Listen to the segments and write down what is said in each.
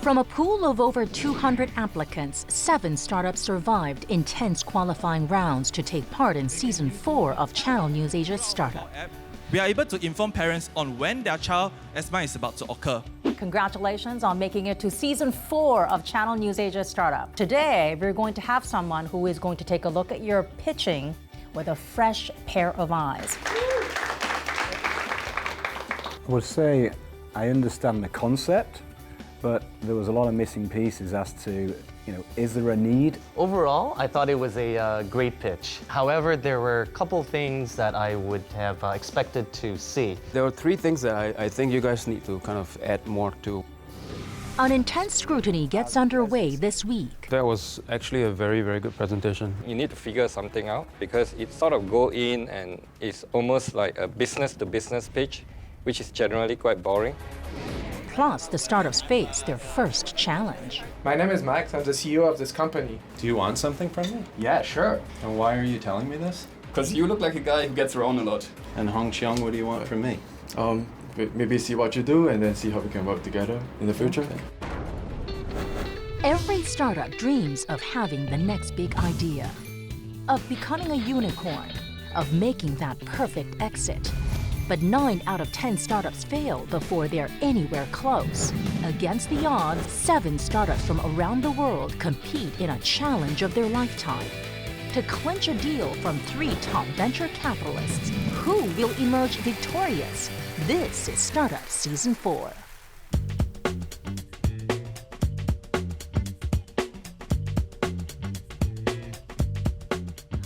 From a pool of over 200 applicants, 7 startups survived intense qualifying rounds to take part in Season 4 of Channel News Asia's Startup. We are able to inform parents on when their child asthma is about to occur. Congratulations on making it to Season 4 of Channel News Asia's Startup. Today, we're going to have someone who is going to take a look at your pitching with a fresh pair of eyes. I would say I understand the concept, but there was a lot of missing pieces as to, is there a need? Overall, I thought it was a great pitch. However, there were a couple things that I would have expected to see. There were 3 things that I think you guys need to kind of add more to. An intense scrutiny gets underway this week. That was actually a very, very good presentation. You need to figure something out because it sort of go in and it's almost like a business-to-business pitch, which is generally quite boring. Plus, the startups face their first challenge. My name is Max. I'm the CEO of this company. Do you want something from me? Yeah, sure. And why are you telling me this? Because you look like a guy who gets around a lot. And Hong Cheong, what do you want from me? Maybe see what you do and then see how we can work together in the future. Okay. Every startup dreams of having the next big idea, of becoming a unicorn, of making that perfect exit. But 9 out of 10 startups fail before they're anywhere close. Against the odds, 7 startups from around the world compete in a challenge of their lifetime. To clinch a deal from 3 top venture capitalists, who will emerge victorious? This is Startup Season 4.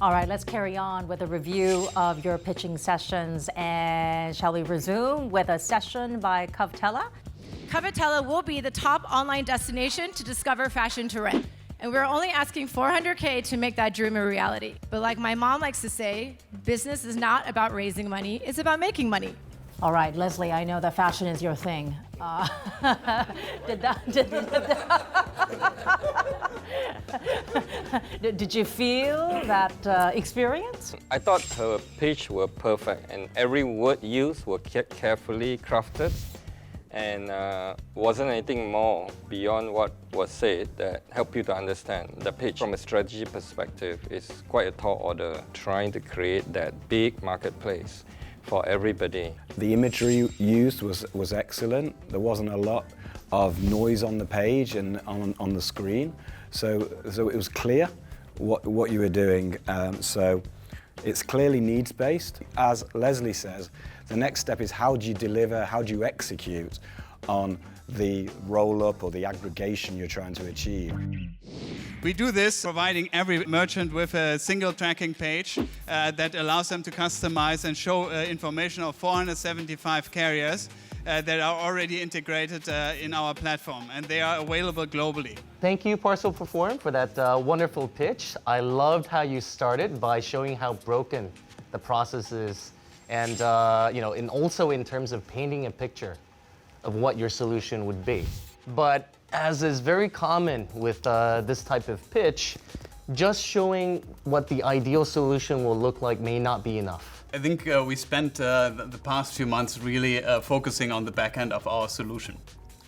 All right, let's carry on with a review of your pitching sessions. And shall we resume with a session by Covetella? Covetella will be the top online destination to discover fashion to rent. And we're only asking $400K to make that dream a reality. But like my mom likes to say, business is not about raising money, it's about making money. All right, Leslie, I know that fashion is your thing. Did you feel that experience? I thought her pitch were perfect and every word used were carefully crafted and wasn't anything more beyond what was said that helped you to understand. The pitch from a strategy perspective is quite a tall order, trying to create that big marketplace for everybody. The imagery used was excellent. There wasn't a lot of noise on the page and on the screen. So it was clear what you were doing. So it's clearly needs-based. As Leslie says, the next step is how do you deliver, how do you execute on the roll-up or the aggregation you're trying to achieve. We do this providing every merchant with a single tracking page that allows them to customize and show information of 475 carriers that are already integrated in our platform, and they are available globally. Thank you, Parcel Perform, for that wonderful pitch. I loved how you started by showing how broken the process is, and and also in terms of painting a picture of what your solution would be. But as is very common with this type of pitch, just showing what the ideal solution will look like may not be enough. I think we spent the past few months really focusing on the back end of our solution.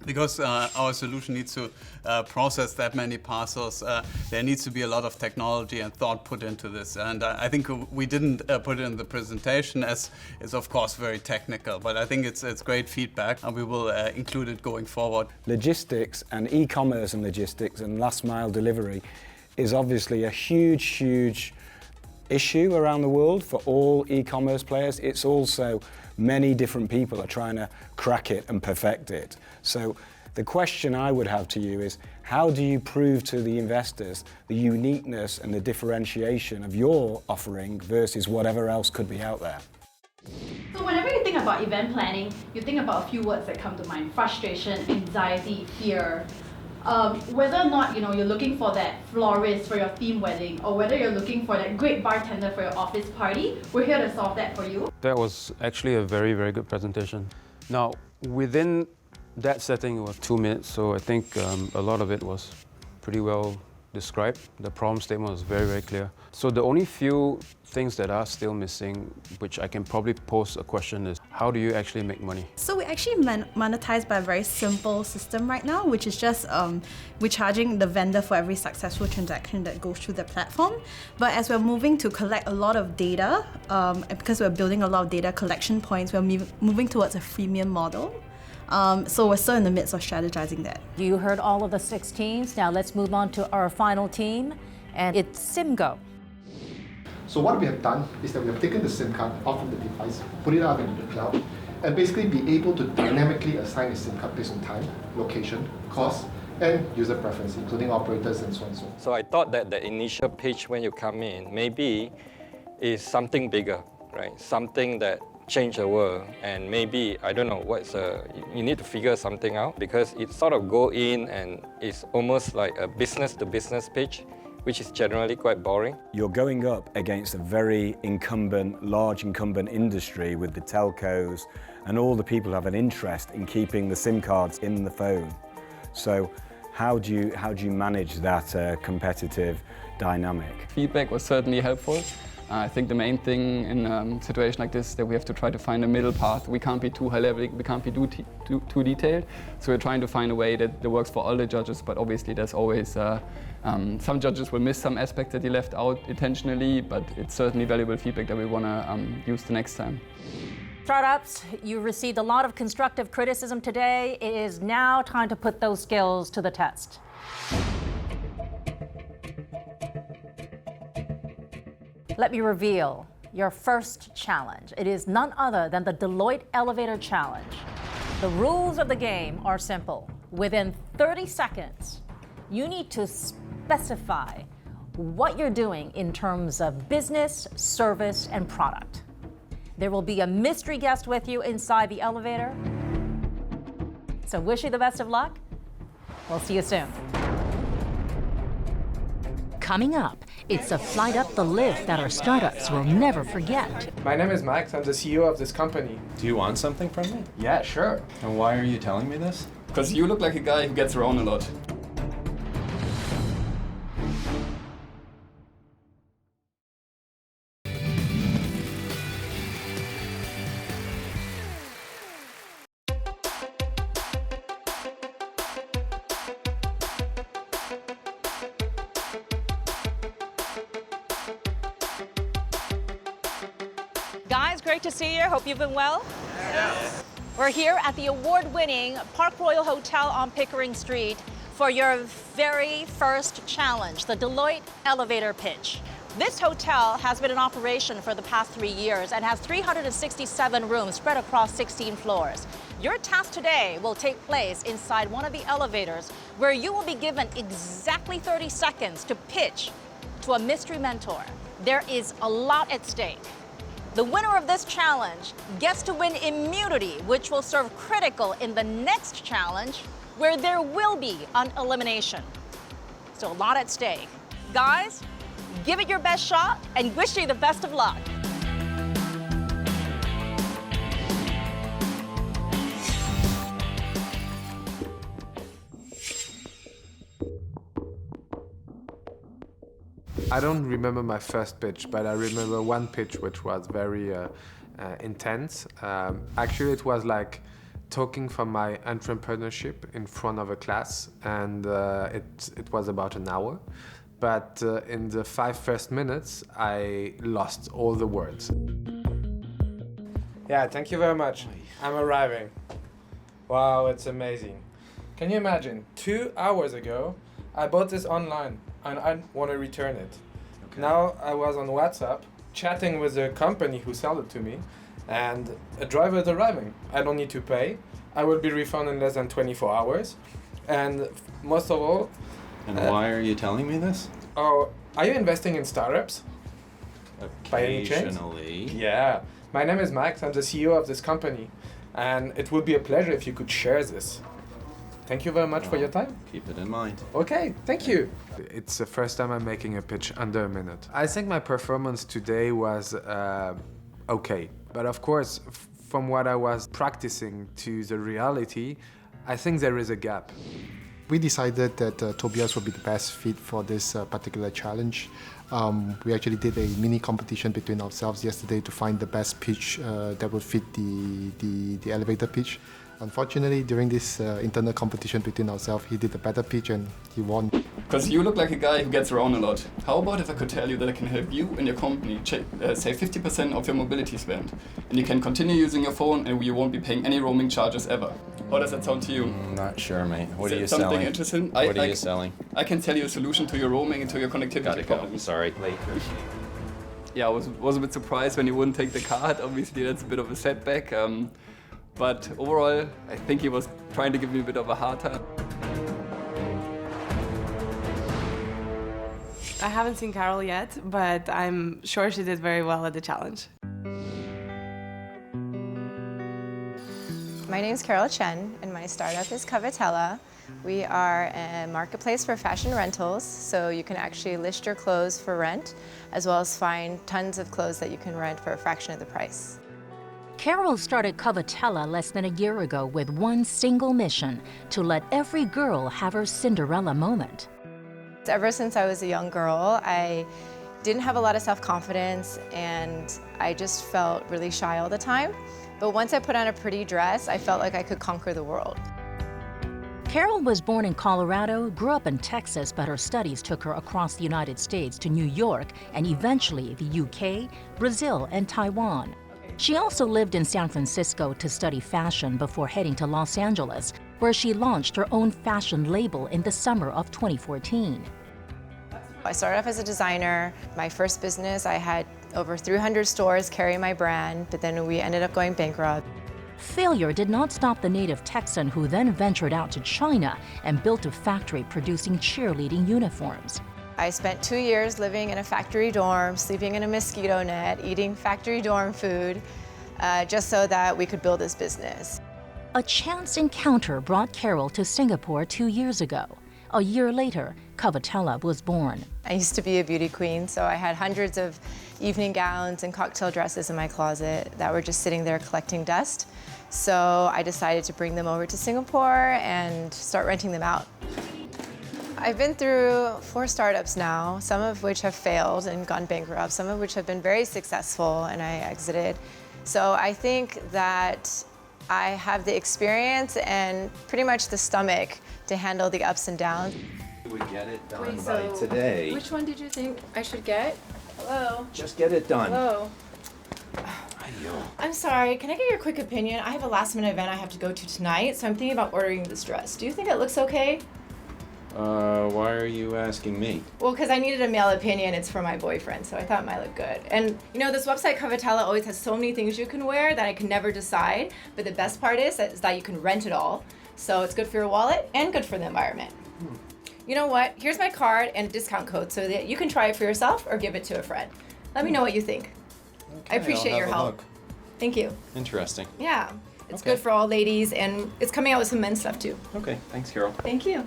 Because our solution needs to process that many parcels, there needs to be a lot of technology and thought put into this. And I think we didn't put it in the presentation, as it's of course very technical, but I think it's great feedback and we will include it going forward. Logistics and e-commerce and logistics and last mile delivery is obviously a huge issue around the world for all e-commerce players. It's also many different people are trying to crack it and perfect it. So the question I would have to you is, how do you prove to the investors the uniqueness and the differentiation of your offering versus whatever else could be out there? So whenever you think about event planning, you think about a few words that come to mind: frustration, anxiety, fear. Whether or not you're looking for that florist for your theme wedding, or whether you're looking for that great bartender for your office party, we're here to solve that for you. That was actually a very, very good presentation. Now, within that setting, it was 2 minutes, so I think a lot of it was pretty well described. The problem statement was very, very clear. So the only few things that are still missing, which I can probably pose a question, is how do you actually make money? So we actually monetize by a very simple system right now, which is just we're charging the vendor for every successful transaction that goes through the platform. But as we're moving to collect a lot of data, and because we're building a lot of data collection points, we're moving towards a freemium model. So we're still in the midst of strategizing that. You heard all of the 6 teams. Now let's move on to our final team, and it's SimGo. So what we have done is that we have taken the SIM card off of the device, put it out into the cloud, and basically be able to dynamically assign a SIM card based on time, location, cost, and user preference, including operators and so on and so on. So I thought that the initial pitch when you come in maybe is something bigger, right? Something that change the world, and maybe, I don't know, you need to figure something out, because it sort of go in and it's almost like a business-to-business pitch, which is generally quite boring. You're going up against a very large incumbent industry with the telcos and all the people who have an interest in keeping the SIM cards in the phone. So how do you manage that competitive dynamic? Feedback was certainly helpful. I think the main thing in a situation like this is that we have to try to find a middle path. We can't be too high level, we can't be too detailed. So we're trying to find a way that works for all the judges, but obviously there's always, some judges will miss some aspects that you left out intentionally, but it's certainly valuable feedback that we want to use the next time. Startups, you received a lot of constructive criticism today. It is now time to put those skills to the test. Let me reveal your first challenge. It is none other than the Deloitte Elevator Challenge. The rules of the game are simple. Within 30 seconds, you need to specify what you're doing in terms of business, service, and product. There will be a mystery guest with you inside the elevator. So wish you the best of luck. We'll see you soon. Coming up, it's a flight up the lift that our startups will never forget. My name is Max. I'm the CEO of this company. Do you want something from me? Yeah, sure. And why are you telling me this? Because you look like a guy who gets around a lot. Guys, great to see you. Hope you've been well. Yes. We're here at the award-winning Park Royal Hotel on Pickering Street for your very first challenge, the Deloitte Elevator Pitch. This hotel has been in operation for the past 3 years and has 367 rooms spread across 16 floors. Your task today will take place inside one of the elevators, where you will be given exactly 30 seconds to pitch to a mystery mentor. There is a lot at stake. The winner of this challenge gets to win immunity, which will serve critical in the next challenge, where there will be an elimination. So a lot at stake. Guys, give it your best shot and wish you the best of luck. I don't remember my first pitch, but I remember one pitch which was very intense. Actually, it was like talking from my entrepreneurship in front of a class, and it was about an hour. But in the 5 first minutes, I lost all the words. Yeah, thank you very much. I'm arriving. Wow, it's amazing. Can you imagine, 2 hours ago, I bought this online and I want to return it. Okay. Now I was on WhatsApp chatting with the company who sold it to me, and a driver is arriving. I don't need to pay. I will be refunded in less than 24 hours. And most of all... And why are you telling me this? Oh, are you investing in startups? By any chance? Occasionally. Yeah. My name is Max. I'm the CEO of this company. And it would be a pleasure if you could share this. Thank you very much for your time. Keep it in mind. Okay, thank you. It's the first time I'm making a pitch under a minute. I think my performance today was okay. But of course, from what I was practicing to the reality, I think there is a gap. We decided that Tobias would be the best fit for this particular challenge. We actually did a mini competition between ourselves yesterday to find the best pitch that would fit the elevator pitch. Unfortunately, during this internal competition between ourselves, he did a better pitch and he won. Because you look like a guy who gets around a lot. How about if I could tell you that I can help you and your company save 50% of your mobility spend? And you can continue using your phone and you won't be paying any roaming charges ever. How does that sound to you? Not sure, mate. What are you Something selling? interesting? What are you selling? I can tell you a solution to your roaming and to your connectivity problems. Sorry, late. Yeah, I was a bit surprised when he wouldn't take the card. Obviously, that's a bit of a setback. But overall, I think he was trying to give me a bit of a hard time. I haven't seen Carol yet, but I'm sure she did very well at the challenge. My name is Carol Chen, and my startup is Covetella. We are a marketplace for fashion rentals, so you can actually list your clothes for rent, as well as find tons of clothes that you can rent for a fraction of the price. Carol started Covetella less than a year ago with one single mission: to let every girl have her Cinderella moment. Ever since I was a young girl, I didn't have a lot of self-confidence, and I just felt really shy all the time. But once I put on a pretty dress, I felt like I could conquer the world. Carol was born in Colorado, grew up in Texas, but her studies took her across the United States to New York and eventually the UK, Brazil, and Taiwan. She also lived in San Francisco to study fashion before heading to Los Angeles, where she launched her own fashion label in the summer of 2014. I started off as a designer. My first business, I had over 300 stores carry my brand, but then we ended up going bankrupt. Failure did not stop the native Texan who then ventured out to China and built a factory producing cheerleading uniforms. I spent 2 years living in a factory dorm, sleeping in a mosquito net, eating factory dorm food, just so that we could build this business. A chance encounter brought Carol to Singapore 2 years ago. A year later, Covetella was born. I used to be a beauty queen, so I had hundreds of evening gowns and cocktail dresses in my closet that were just sitting there collecting dust. So I decided to bring them over to Singapore and start renting them out. I've been through 4 startups now, some of which have failed and gone bankrupt, some of which have been very successful and I exited. So I think that I have the experience and pretty much the stomach to handle the ups and downs. We would get it done by today. Which one did you think I should get? Hello? Just get it done. Hello? I'm sorry, can I get your quick opinion? I have a last minute event I have to go to tonight, so I'm thinking about ordering this dress. Do you think it looks okay? Why are you asking me? Well, because I needed a male opinion. It's for my boyfriend, so I thought it might look good. And you know, this website Covetella always has so many things you can wear that I can never decide. But the best part is that you can rent it all. So it's good for your wallet and good for the environment. You know what? Here's my card and a discount code so that you can try it for yourself or give it to a friend. Let me know what you think. I appreciate your help. Thank you. Interesting. Yeah. It's good for all ladies, and it's coming out with some men's stuff too. Okay, thanks, Carol. Thank you.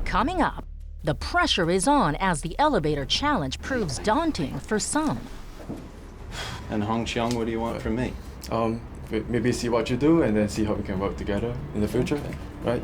Coming up, the pressure is on as the elevator challenge proves daunting for some. And Hong Cheong, what do you want from me? Maybe see what you do and then see how we can work together in the future, right?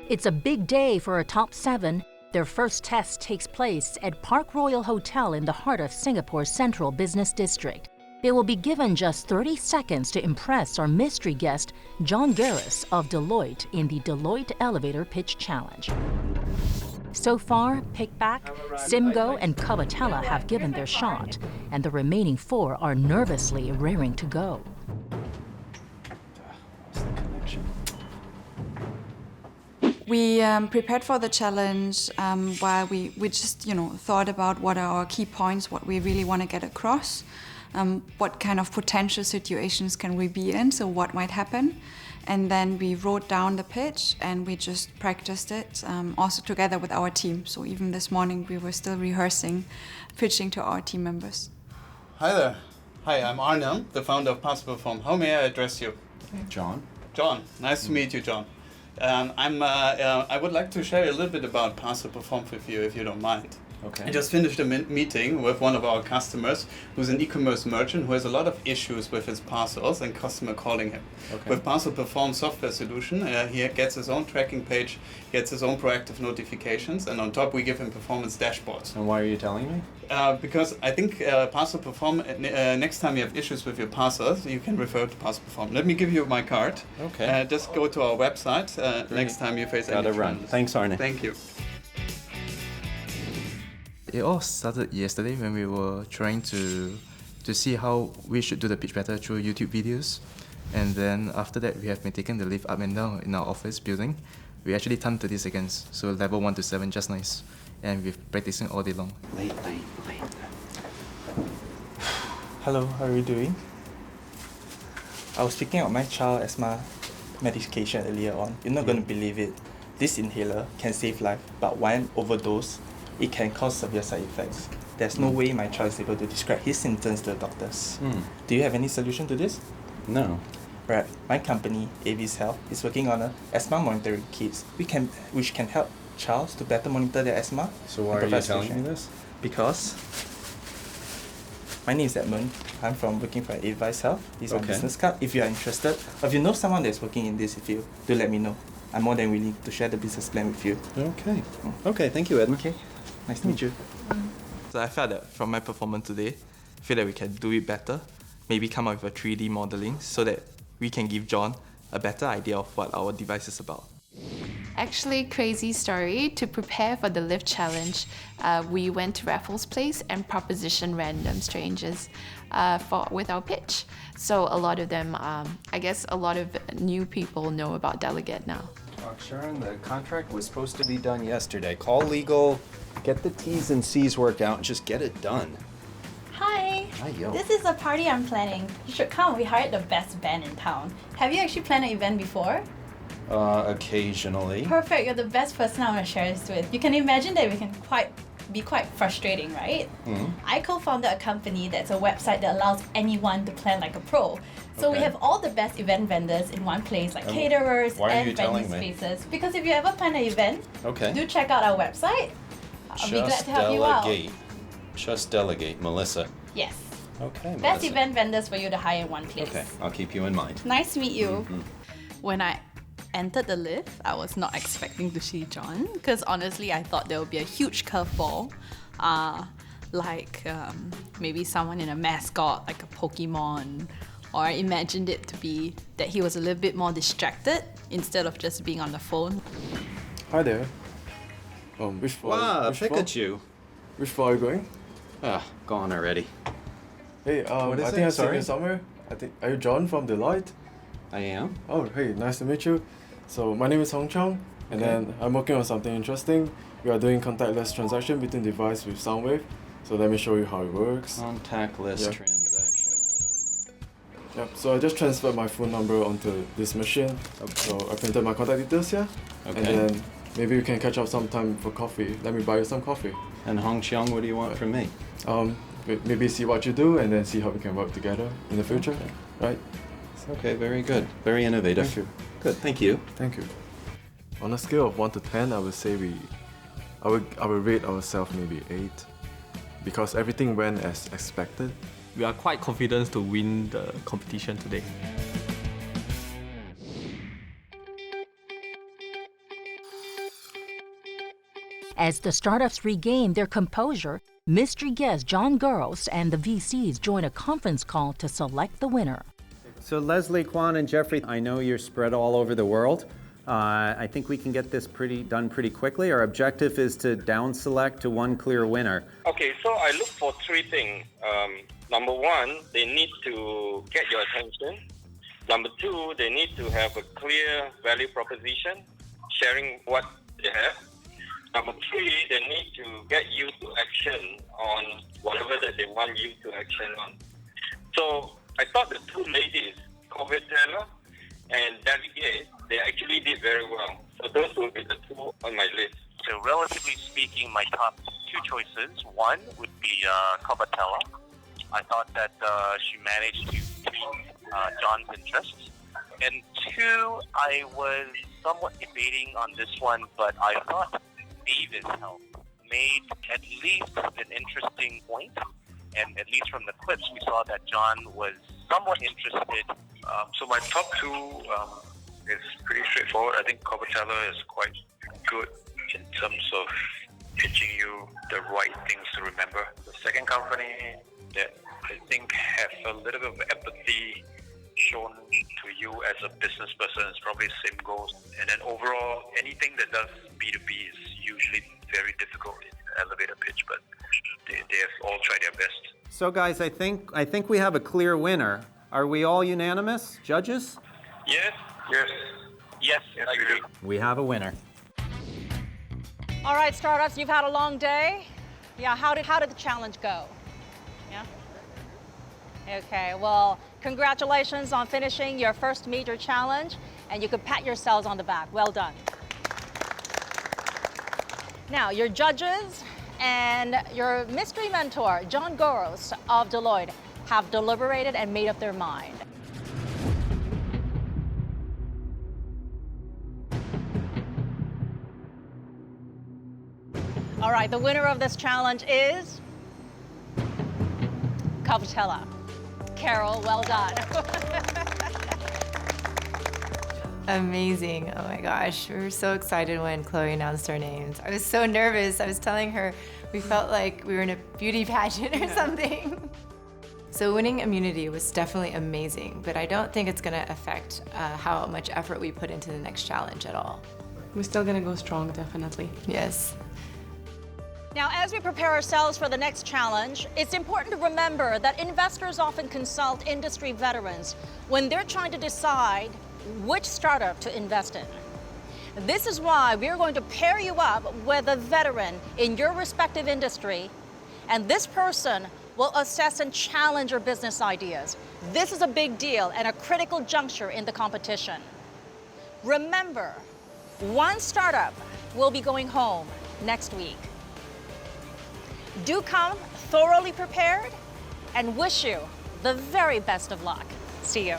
It's a big day for a top 7. Their first test takes place at Park Royal Hotel in the heart of Singapore's central business district. They will be given just 30 seconds to impress our mystery guest, John Garris of Deloitte, in the Deloitte Elevator Pitch Challenge. So far, Pickback, Simgo, and Covetella have given their shot, and the remaining 4 are nervously raring to go. We prepared for the challenge while we just, thought about what are our key points, what we really want to get across, what kind of potential situations can we be in, so what might happen. And then we wrote down the pitch and we just practiced it, also together with our team. So even this morning we were still rehearsing, pitching to our team members. Hi there. Hi, I'm Arnhem, the founder of Possible Form. How may I address you? John. John. Nice to meet you, John. I would like to share a little bit about Parcel Perform with you, if you don't mind. Okay. I just finished a meeting with one of our customers who's an e-commerce merchant who has a lot of issues with his parcels and customer calling him. Okay. With Parcel Perform software solution, he gets his own tracking page, gets his own proactive notifications, and on top we give him performance dashboards. And why are you telling me? Because I think Parcel Perform, next time you have issues with your parcels, you can refer to Parcel Perform. Let me give you my card. Okay. Just go to our website next time you face any Gotta run. challenges. Thanks, Arne. Thank you. It all started yesterday when we were trying to see how we should do the pitch better through YouTube videos. And then after that, we have been taking the lift up and down in our office building. We actually turned 30 seconds, so level 1 to 7, just nice. And we've practicing all day long. Late. Hello, how are you doing? I was speaking of my child asthma medication earlier on. You're not going to believe it. This inhaler can save life, but when overdose, it can cause severe side effects. There's no way my child is able to describe his symptoms to the doctors. Do you have any solution to this? No. Right. My company, Avis Health, is working on a asthma monitoring kit which can help childs to better monitor their asthma. So why are you telling me this? Because my name is Edmund. I'm from working for Avis Health. This is my business card. If you are interested, or if you know someone that's working in this field, do let me know. I'm more than willing to share the business plan with you. Okay. Okay, thank you, Edmund. Okay. Nice to meet you. So I felt that from my performance today, I feel that we can do it better. Maybe come up with a 3D modeling so that we can give John a better idea of what our device is about. Actually, crazy story. To prepare for the lift challenge, we went to Raffles Place and propositioned random strangers with our pitch. So a lot of them, I guess a lot of new people know about Delegate now. Sharon, the contract was supposed to be done yesterday. Call legal, get the T's and C's worked out, and just get it done. Hi! Hi, yo. This is a party I'm planning. You should come. We hired the best band in town. Have you actually planned an event before? Occasionally. Perfect. You're the best person I want to share this with. You can imagine that we can be quite frustrating, right? I co-founded a company that's a website that allows anyone to plan like a pro. So we have all the best event vendors in one place, like caterers and venue spaces. Because if you ever plan an event, do check out our website. I'll be glad to help you out. Just delegate, Melissa. Yes. Okay, Best Melissa. event vendors for you to hire in one place. Okay, I'll keep you in mind. Nice to meet you. When I entered the lift, I was not expecting to see John because honestly, I thought there would be a huge curveball, like maybe someone in a mascot, like a Pokemon, or I imagined it to be that he was a little bit more distracted instead of just being on the phone. Hi there. Which floor? Wow, which Pikachu. Which floor are you going? Gone already. Hey, What is I it? think I've seen Sorry? you somewhere. Are you John from Deloitte? I am. Oh, hey, nice to meet you. So my name is Hong Chong, and then I'm working on something interesting. We are doing contactless transaction between device with Soundwave. So let me show you how it works. Contactless transaction. Yep, so I just transferred my phone number onto this machine. So I printed my contact details here. Okay. And then maybe we can catch up sometime for coffee. Let me buy you some coffee. And Hong Chiang, what do you want from me? Maybe see what you do and then see how we can work together in the future. Right? Okay, very good. Very innovative. Thank you. Good, thank you. Thank you. On a scale of 1 to 10, I would say I would rate ourselves maybe 8. Because everything went as expected. We are quite confident to win the competition today. As the startups regain their composure, mystery guest John Girls and the VCs join a conference call to select the winner. So Leslie, Kwan, and Jeffrey, I know you're spread all over the world. I think we can get this done pretty quickly. Our objective is to down select to one clear winner. Okay, so I look for 3 things. Number 1, they need to get your attention. Number 2, they need to have a clear value proposition, sharing what they have. Number 3, they need to get you to action on whatever that they want you to action on. So I thought the 2 ladies, COVID Taylor and Delegate, they actually did very well. So those will be the 2 on my list. So relatively speaking, my top 2 choices, one would be Covatella. I thought that she managed to pique John's interest. And 2, I was somewhat debating on this one, but I thought David's help made at least an interesting point. And at least from the clips, we saw that John was somewhat interested. So my top two is pretty straightforward. I think Coverteller is quite good in terms of teaching you the right things to remember. The second company that I think has a little bit of empathy shown to you as a business person is probably same goals. And then overall, anything that does B2B is usually very difficult in elevator pitch, but they have all tried their best. So guys, I think we have a clear winner. Are we all unanimous, judges? Yes. Yes. Yes, I agree. We have a winner. All right, startups, you've had a long day. Yeah, how did the challenge go? Yeah? Okay, well, congratulations on finishing your first major challenge, and you could pat yourselves on the back. Well done. Now, your judges and your mystery mentor, John Goros of Deloitte, have deliberated and made up their mind. All right, the winner of this challenge is Coverteller. Carol, well done. Amazing. Oh my gosh. We were so excited when Chloe announced our names. I was so nervous. I was telling her we felt like we were in a beauty pageant or something. So winning immunity was definitely amazing, but I don't think it's going to affect how much effort we put into the next challenge at all. We're still gonna go strong, definitely. Yes. Now, as we prepare ourselves for the next challenge, it's important to remember that investors often consult industry veterans when they're trying to decide which startup to invest in. This is why we're going to pair you up with a veteran in your respective industry, and this person will assess and challenge your business ideas. This is a big deal and a critical juncture in the competition. Remember, one startup will be going home next week. Do come thoroughly prepared and wish you the very best of luck. See you.